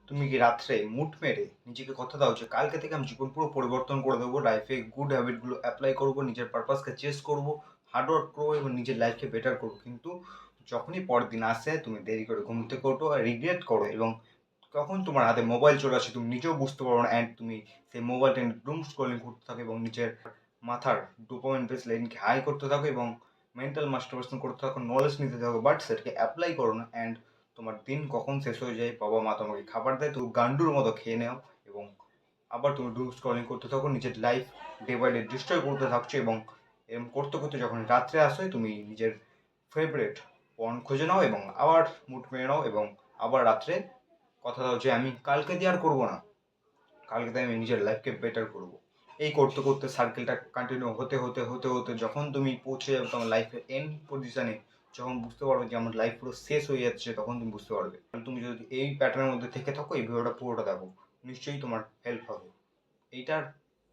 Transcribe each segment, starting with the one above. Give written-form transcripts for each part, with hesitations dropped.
তুমি কি রাত্রে মুড মেরে নিজেকে কথা দাও যে কালকে থেকে আমি জীবন পুরো পরিবর্তন করে দেবো, লাইফে গুড হ্যাবিটগুলো অ্যাপ্লাই করবো, নিজের পারপাসকে চেস করবো, হার্ড ওয়ার্ক করবো এবং নিজের লাইফকে বেটার করবো? কিন্তু যখনই পরের দিন আসে তুমি দেরি করে ঘুম থেকে ওঠো আর রিগ্রেট করো, এবং তখন তোমার হাতে মোবাইল চলে আসে, তুমি নিজেও বুঝতে পারো না, অ্যান্ড তুমি সেই মোবাইলটা ডুম স্ক্রলিং করতে থাকো এবং নিজের মাথার ডোপামিন বেস লাইনকে হাই করতে থাকো এবং মেন্টাল মাস্টারবেশন করতে থাকো, নলেজ নিতে থাকো, বাট সেটাকে অ্যাপ্লাই করো না। অ্যান্ড তোমার দিন কখন শেষ হয়ে যায়, বাবা মা তোমাকে খাবার দেয়, তুমি গান্ডুর মতো খেয়ে নাও এবং আবার তুমি ডুম স্ক্রলিং করতে থাকো, নিজের life day by day destroy করতে থাকছো। এবং এরকম করতে করতে যখন রাত্রে আসে তুমি নিজের ফেভারিট পর্ন খুঁজে নাও এবং আবার মুড মেরে নাও এবং আবার রাত্রে কথা দাও যে আমি কালকে দিয়ে আর করবো না, কালকে দিয়ে আমি নিজের লাইফকে বেটার করবো। এই করতে করতে সার্কেলটা কন্টিনিউ হতে হতে হতে হতে যখন তুমি পৌঁছে যাবে তোমার লাইফের এন্ড পজিশনে, যখন বুঝতে পারবে যে আমার লাইফ পুরো শেষ হয়ে যাচ্ছে, তখন তুমি বুঝতে পারবে। তুমি যদি এই প্যাটার্নের মধ্যে থেকে থাকো, এই ভিডিওটা পুরোটা দেখো, নিশ্চয়ই তোমার হেল্প হবে। এইটার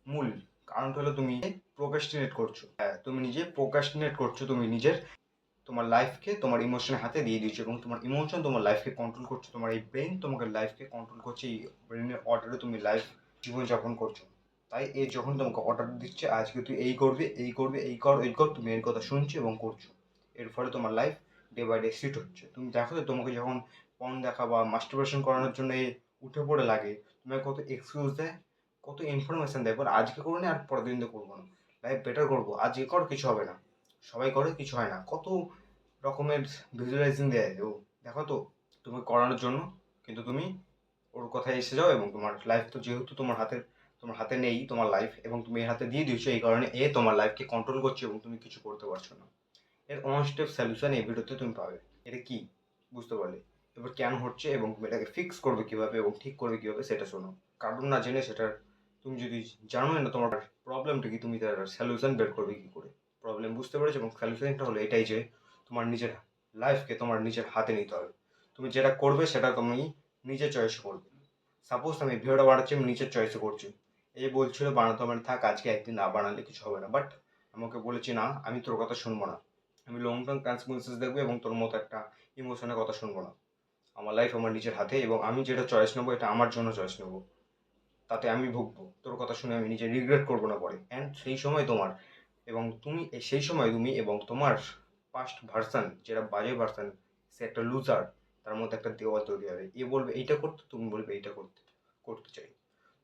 মূল কারণটা হলো তুমি প্রোক্রাস্টিনেট করছো। হ্যাঁ, তুমি নিজে প্রোক্রাস্টিনেট করছো, তুমি নিজের তোমার লাইফকে তোমার ইমোশনের হাতে দিয়ে দিচ্ছ এবং তোমার ইমোশন তোমার লাইফকে কন্ট্রোল করছে, তোমার এই ব্রেন তোমাকে লাইফকে কন্ট্রোল করছে, এই ব্রেনের অর্ডারে তুমি লাইফ জীবনযাপন করছো। তাই এ যখন তোমাকে অর্ডার দিচ্ছে আজকে তুই এই করবি, এই করবি, এই কর, এই কর, তুমি এর কথা শুনছো এবং করছো। এর ফলে তোমার life day by day shit হচ্ছে। তুমি দেখো যে তোমাকে যখন পর্ন দেখা বা মাস্টারবেশন করানোর জন্য উঠে পড়ে লাগে, তোমাকে কত এক্সকিউজ দেয়, কত ইনফরমেশন দেয়, বল আজকে করবো না আর পরের দিন তো করবো না, লাইফ বেটার করবো, আজকে কর কিছু হবে না, সবাই করে কিছু হয় না, কত রকমের ভিজুয়ালাইজিং দেয় ও, দেখো তো তুমি করানোর জন্য। কিন্তু তুমি ওর কথায় এসে যাও এবং তোমার লাইফ তো যেহেতু তোমার হাতে নেই তোমার লাইফ, এবং তুমি এর হাতে দিয়ে দিয়েছো, এই কারণে এ তোমার লাইফকে কন্ট্রোল করছে এবং তুমি কিছু করতে পারছো না। এর ওয়ান স্টেপ সলিউশন এই ভিডিওতে তুমি পাবে। এটা কি বুঝতে পারলে? এবার কেন হচ্ছে এবং তুমি এটাকে ফিক্স করবে কিভাবে এবং ঠিক করবে কিভাবে সেটা শোনো। কারণ না জেনে সেটার, তুমি যদি জানোই না তোমার প্রবলেমটা কি, তুমি তার সলিউশন বের করবে কি করে? প্রবলেম বুঝতে পেরেছো এবং সলিউশনটা হলো এটাই যে তোমার নিজের লাইফকে তোমার নিজের হাতে নিতে হবে। তুমি যেটা করবে সেটা তুমি নিজে চয়েস করবে। সাপোজ আমি ভিডিওটা বানাচ্ছি, আমি নিজের চয়েসে করছি, এই বলছিল বানাতে হবে না, থাক আজকে একদিন না বানালে কিছু হবে না, বাট আমাকে বলেছি না আমি তোর কথা শুনবো না, আমি লং টার্ম কনসিকুয়েন্সেস দেখবো এবং তোর মতো একটা ইমোশনের কথা শুনবো না। আমার লাইফ আমার নিজের হাতে এবং আমি যেটা চয়েস নেবো এটা আমার জন্য চয়েস নেবো, তাতে আমি ভুগবো, তোর কথা শুনে আমি নিজে রিগ্রেট করবো না পরে। অ্যান্ড সেই সময় তোমার এবং তুমি সেই সময় তুমি এবং তোমার পাস্ট ভার্সান, যেটা বাজে ভার্সান, সে একটা লুজার, তার মধ্যে একটা দেওয়াল তৈরি হবে। এ বলবে এইটা করতে, তুমি বলবে এইটা করতে করতে চাই।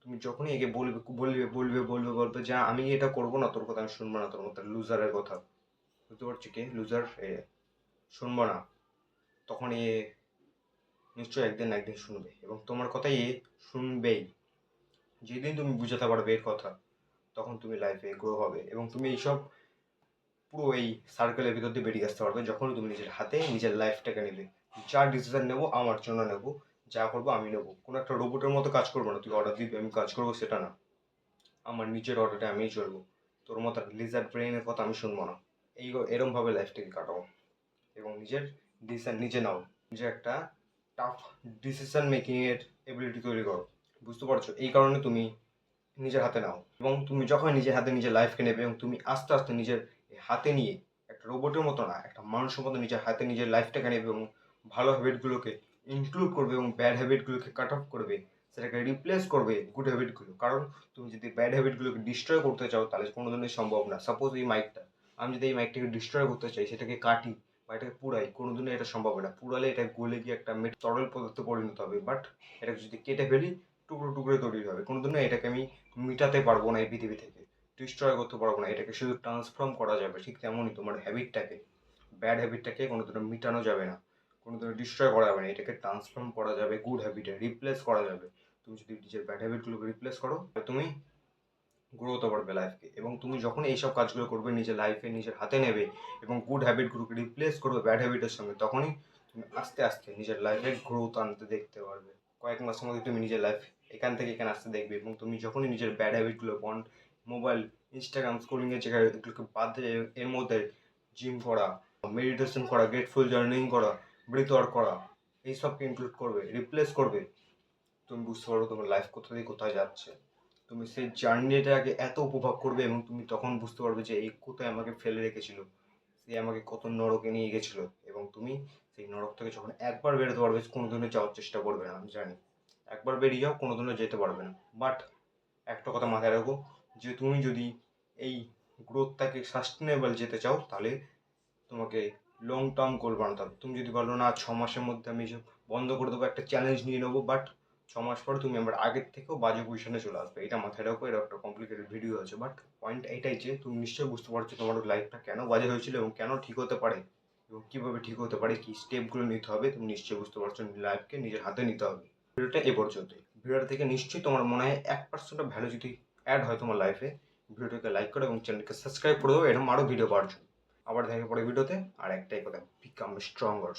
তুমি যখনই একে বলবে বলবে বলবে বলবে বলবে যে আমি এটা করবো না, তোর কথা আমি শুনবো না, তোর মতো লুজারের কথা, বুঝতে পারছি কে লুজার, শুনবো না, তখন এ নিশ্চয়ই একদিন না একদিন শুনবে এবং তোমার কথাই এ শুনবেই। যেদিন তুমি বুঝাতে পারবে এর কথা, তখন তুমি লাইফে গ্রো হবে এবং তুমি এইসব পুরো এই সার্কেলের ভিতর দিয়ে বেরিয়ে আসতে পারবে যখন তুমি নিজের হাতে নিজের লাইফটাকে নেবে। যা ডিসিশন নেবো আমার জন্য নেবো, যা করবো আমি নেবো, কোনো একটা রোবটের মতো কাজ করবো না, তুই অর্ডার দিবি আমি কাজ করবো সেটা না, আমার নিজের অর্ডারে আমিই চলবো, তোর মতো লিজার ব্রেনের কথা আমি শুনবো না। এরমভাবে লাইফটাকে কাটাও এবং নিজের ডিসিশন নিজে নাও, নিজে একটা টাফ ডিসিশন মেকিং এর এবিলিটি তৈরি করো। বুঝতে পারছো? এই কারণে তুমি নিজের হাতে নাও এবং তুমি যখন নিজের হাতে নিজের লাইফকে নেবে এবং তুমি আস্তে আস্তে নিজের হাতে নিয়ে একটা রোবটের মতো না, একটা মানুষের মতো নিজের হাতে নিজের লাইফটাকে নেবে এবং ভালো হ্যাবিটগুলোকে ইনক্লুড করবে এবং ব্যাড হ্যাবিটগুলোকে কাট অফ করবে, সেটাকে রিপ্লেস করবে গুড হ্যাবিটগুলো। কারণ তুমি যদি ব্যাড হ্যাবিটগুলোকে ডিস্ট্রয় করতে চাও তাহলে কোনোদিনই সম্ভব না। সাপোজ এই মাইকটা, আমি যদি এই মাইকটাকে ডিস্ট্রয় করতে চাই, সেটাকে কাটি বা এটাকে পুড়াই, কোনোদিনই এটা সম্ভব হবে না। পুড়ালে এটা গলে গিয়ে একটা তরল পদার্থে পরিণত হবে, বাট এটাকে যদি কেটে ফেলি টুকরো টুকরো তৈরি হবে। কোনোদিনও এটাকে আমি মিটাতে পারবো না এই পৃথিবী থেকে, ডিস্ট্রয় করতে পারবো না, এটাকে শুধু ট্রান্সফর্ম করা যাবে। ঠিক তেমনই তোমার হ্যাবিটটাকে, ব্যাড হ্যাবিটটাকে কোনোদিনও মিটানো যাবে না, কোনোদিনও ডিস্ট্রয় করা যাবে না, এটাকে ট্রান্সফর্ম করা যাবে গুড হ্যাবিটে, রিপ্লেস করা যাবে। তুমি যদি নিজের ব্যাড হ্যাবিটগুলোকে রিপ্লেস করো তুমি গ্রো হতে পারবে লাইফকে। এবং তুমি যখন এইসব কাজগুলো করবে, নিজের লাইফে নিজের হাতে নেবে এবং গুড হ্যাবিটগুলোকে রিপ্লেস করবে ব্যাড হ্যাবিটের সঙ্গে, তখনই তুমি আস্তে আস্তে নিজের লাইফে গ্রোথ আনতে দেখতে পারবে। কয়েক মাসের মধ্যে তুমি নিজের লাইফ এখান থেকে এখানে আসতে দেখবে এবং তুমি যখনই নিজের ব্যাড হ্যাবিটগুলো মোবাইল, ইনস্টাগ্রাম স্ক্রোলিংয়ের জায়গায় এগুলোকে বাদ দিয়ে এর মধ্যে জিম করা, মেডিটেশন করা, গ্রেটফুল জার্নিং করা, ব্রিথ ওয়ার্ক করা, এইসবকে ইনক্লুড করবে, রিপ্লেস করবে, তুমি বুঝতে পারবে তোমার লাইফ কোথা থেকে কোথায় যাচ্ছে। তুমি সেই জার্নিটাকে এত উপভোগ করবে এবং তুমি তখন বুঝতে পারবে যে এই কোথায় আমাকে ফেলে রেখেছিল, সে আমাকে কত নরকে নিয়ে গেছিলো। এবং তুমি সেই নরক থেকে যখন একবার বেরোতে পারবে কোনোদিনও যাওয়ার চেষ্টা করবে না, আমি জানি। একবার বেরিয়ে যাও, কোনো দিনও যেতে পারবে না। বাট একটা কথা মাথায় রাখো, যে তুমি যদি এই গ্রোথটাকে সাস্টেনেবল যেতে চাও, তাহলে তোমাকে লং টার্ম গোল বানাতে হবে। তুমি যদি বলো না 6 মাসের মধ্যে আমি এসব বন্ধ করে দেবো, একটা চ্যালেঞ্জ নিয়ে নেবো, বাট 6 মাস পরে তুমি আমার আগের থেকেও বাজে পজিশনে চলে আসবে। এটা মাথায় রাখো। এটা একটা কমপ্লিকেটেড ভিডিও আছে, বাট পয়েন্ট এইটাই যে তুমি নিশ্চয়ই বুঝতে পারছো তোমার লাইফটা কেন বাজে হয়েছিল এবং কেন ঠিক হতে পারে, এবং কীভাবে ঠিক হতে পারে, কী স্টেপগুলো নিতে হবে। তুমি নিশ্চয়ই বুঝতে পারছো লাইফকে নিজের হাতে নিতে হবে। ভিডিওটা এ পর্যন্তই। ভিডিওটা থেকে নিশ্চয়ই তোমার মনে হয় 1% ভ্যালু যদি অ্যাড হয় তোমার লাইফে, ভিডিওটাকে লাইক করো এবং চ্যানেলকে সাবস্ক্রাইব করে দেবো এরকম আরও ভিডিও পাওয়ার জন্য। আবার দেখা পরে ভিডিওতে। আর একটাই কথা, বিকাম স্ট্রঙ্গার।